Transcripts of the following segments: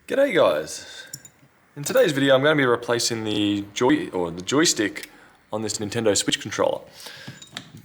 G'day guys! In today's video I'm going to be replacing the joystick on this Nintendo Switch controller.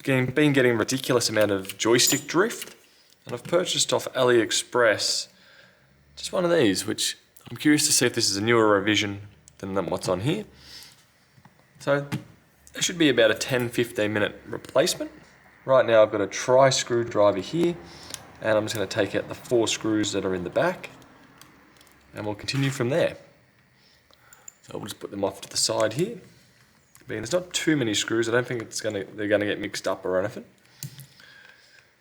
Been getting a ridiculous amount of joystick drift, and I've purchased off AliExpress just one of these, which I'm curious to see if this is a newer revision than what's on here. So it should be about a 10-15 minute replacement. Right now I've got a tri-screwdriver here, and I'm just going to take out the 4 screws that are in the back. And we'll continue from there. So we'll just put them off to the side here. Being there's not too many screws, I don't think they're gonna get mixed up or anything.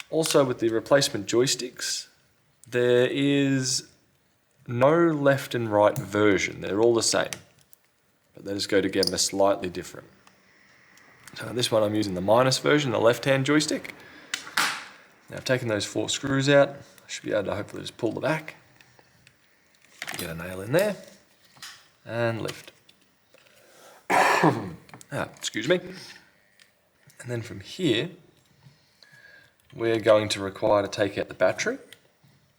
Also with the replacement joysticks, there is no left and right version. They're all the same, but they just go together slightly different. So this one I'm using the minus version, the left-hand joystick. Now I've taken those 4 screws out. I should be able to hopefully just pull the back. Get a nail in there and lift. Excuse me. And then from here, we're going to require to take out the battery.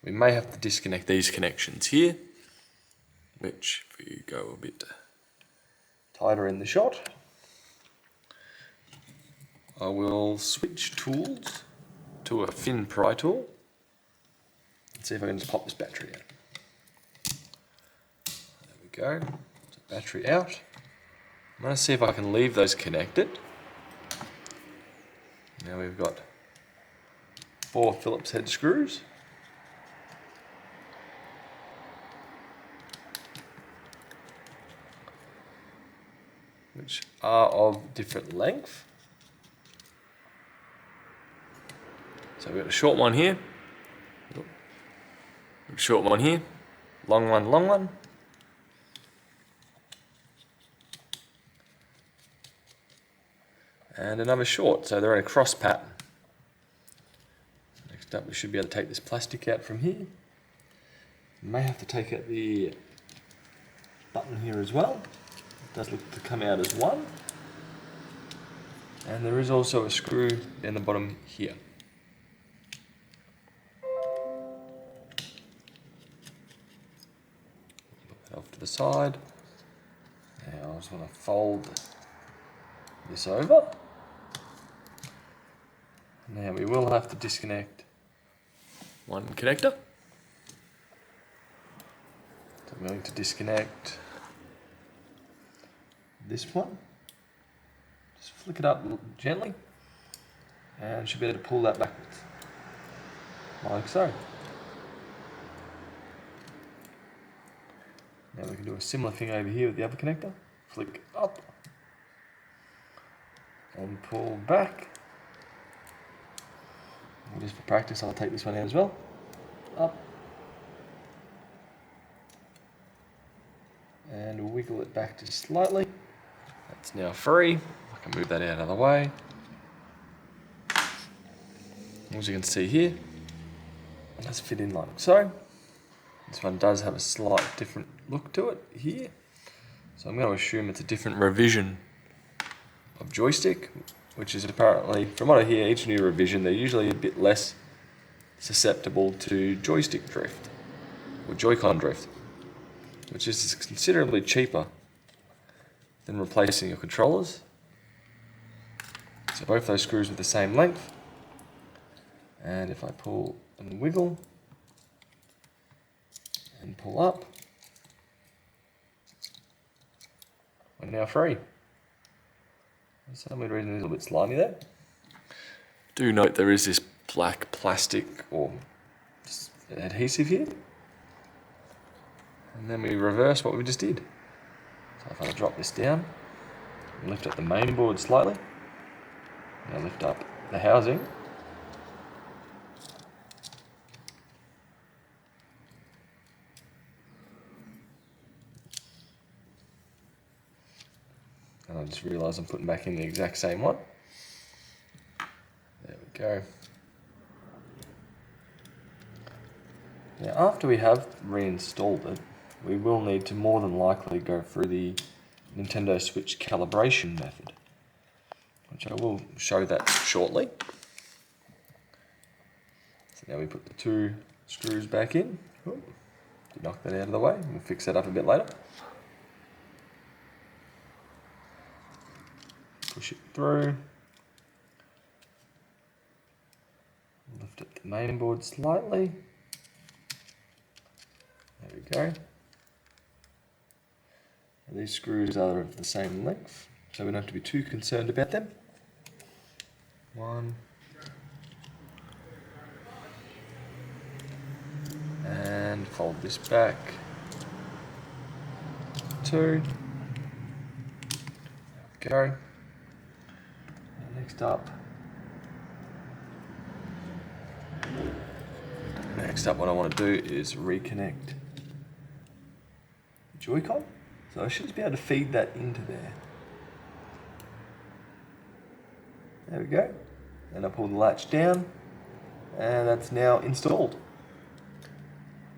We may have to disconnect these connections here, which if we go a bit tighter in the shot, I will switch tools to a thin pry tool and see if I can just pop this battery out. Go, so battery out. I'm going to see if I can leave those connected. Now we've got 4 Phillips head screws. Which are of different length. So we've got a short one here, a short one here, long one, long one. And another short, so they're in a cross pattern. Next up we should be able to take this plastic out from here. We may have to take out the button here as well. It does look to come out as one. And there is also a screw in the bottom here. Put that off to the side. Now I just want to fold this over. Now we will have to disconnect one connector. So I'm going to disconnect this one. Just flick it up gently and you should be able to pull that backwards, like so. Now we can do a similar thing over here with the other connector. Flick up and pull back. And just for practice, I'll take this one out as well. Up. And wiggle it back just slightly. That's now free. I can move that out of the way. As you can see here, it does fit in like so. This one does have a slight different look to it here. So I'm going to assume it's a different revision of joystick, which is apparently, from what I hear, each new revision, they're usually a bit less susceptible to joystick drift, or Joycon drift, which is considerably cheaper than replacing your controllers. So both those screws are the same length, and if I pull and wiggle, and pull up, we're now free. For some weird reason, it's a little bit slimy there. Do note there is this black plastic or adhesive here. And then we reverse what we just did. So if I drop this down, lift up the main board slightly, now lift up the housing. And I just realised I'm putting back in the exact same one. There we go. Now after we have reinstalled it, we will need to more than likely go through the Nintendo Switch calibration method, which I will show that shortly. So now we put the 2 screws back in. knock that out of the way. We'll fix that up a bit later. Push it through. Lift up the main board slightly. There we go. And these screws are of the same length, so we don't have to be too concerned about them. One. And fold this back. Two. There we go. And next up, what I want to do is reconnect the Joycon. So I should just be able to feed that into there. There we go. And I pull the latch down, and that's now installed.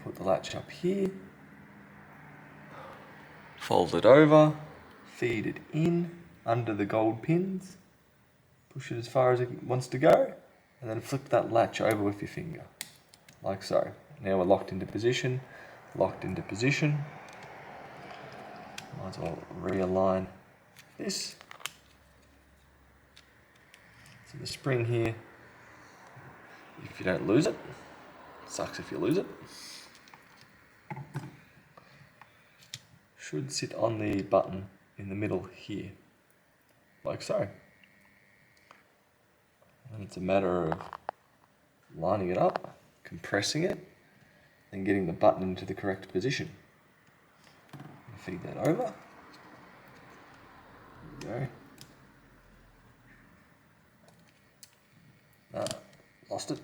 Put the latch up here, fold it over, feed it in under the gold pins, push it as far as it wants to go, and then flip that latch over with your finger, like so. Now we're locked into position, locked into position. Might as well realign this. So the spring here, if you don't lose it, sucks if you lose it, should sit on the button in the middle here, like so. And it's a matter of lining it up, compressing it, and getting the button into the correct position. Feed that over. There we go. Lost it.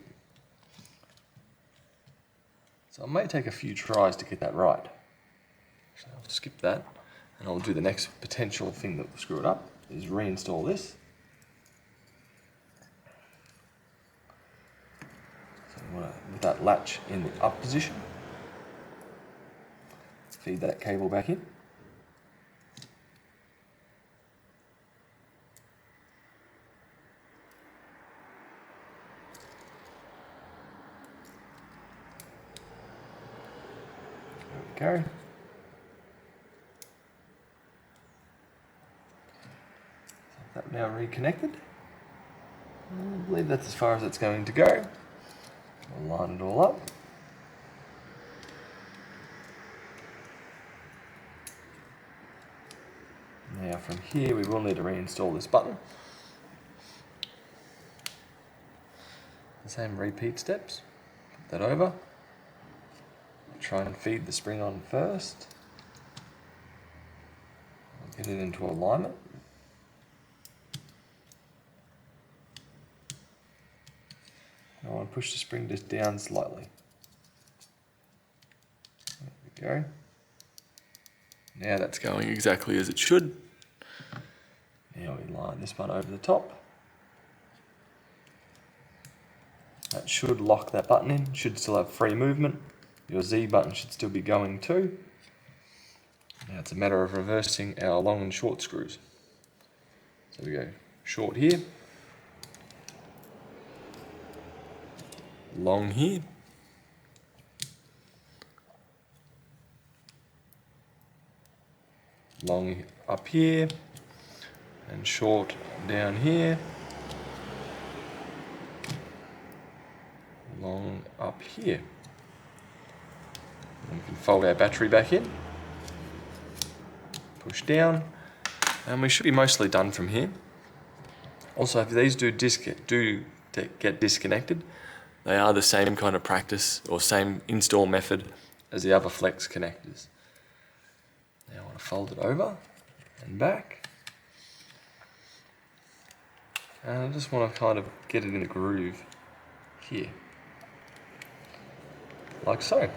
So it may take a few tries to get that right. So I'll skip that, and I'll do the next potential thing that will screw it up, is reinstall this. So you want to, with that latch in the up position, feed that cable back in. There we go. So that now reconnected. I believe that's as far as it's going to go. We'll line it all up. Now from here we will need to reinstall this button. The same repeat steps. Put that over. Try and feed the spring on first. Get it into alignment. I want to push the spring just down slightly. There we go. Now that's going exactly as it should. Now we line this one over the top. That should lock that button in, should still have free movement. Your Z button should still be going too. Now it's a matter of reversing our long and short screws. So we go short here, long here, long up here, and short down here, long up here. And we can fold our battery back in, push down, and we should be mostly done from here. Also, if these do get disconnected, they are the same kind of practice or same install method as the other flex connectors. Now I want to fold it over and back. And I just want to kind of get it in a groove here, like so.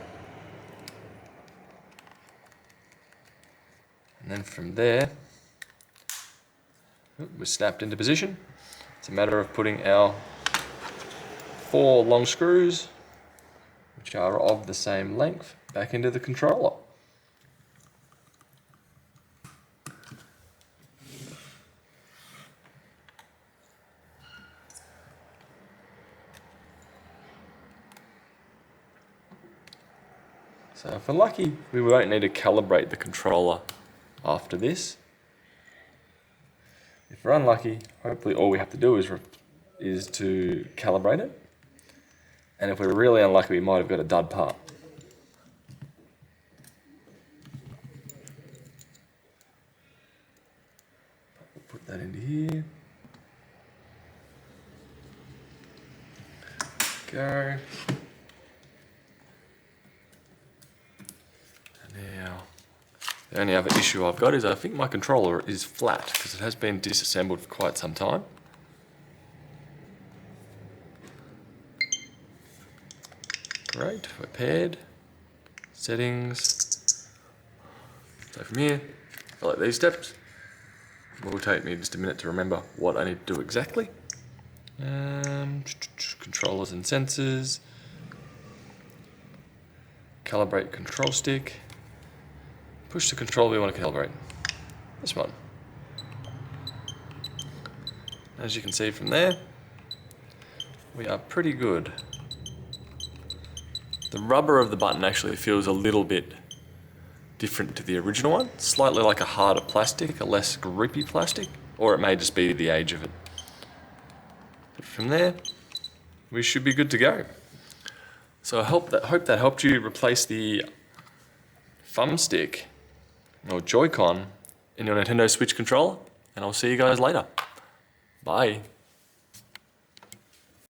And then from there, we're snapped into position. It's a matter of putting our 4 long screws, which are of the same length, back into the controller. So if we're lucky, we won't need to calibrate the controller after this. If we're unlucky, hopefully all we have to do is to calibrate it. And if we're really unlucky, we might have got a dud part. We'll put that into here. Go. Now, the only other issue I've got is I think my controller is flat because it has been disassembled for quite some time. Great, we're paired. Settings. So from here, follow these steps. It will take me just a minute to remember what I need to do exactly. Controllers and sensors. Calibrate control stick. Push the controller we want to calibrate. This one. As you can see from there, we are pretty good. The rubber of the button actually feels a little bit different to the original one. Slightly like a harder plastic, a less grippy plastic, or it may just be the age of it. But from there, we should be good to go. So I hope that helped you replace the thumbstick or Joy-Con in your Nintendo Switch controller, and I'll see you guys later. Bye.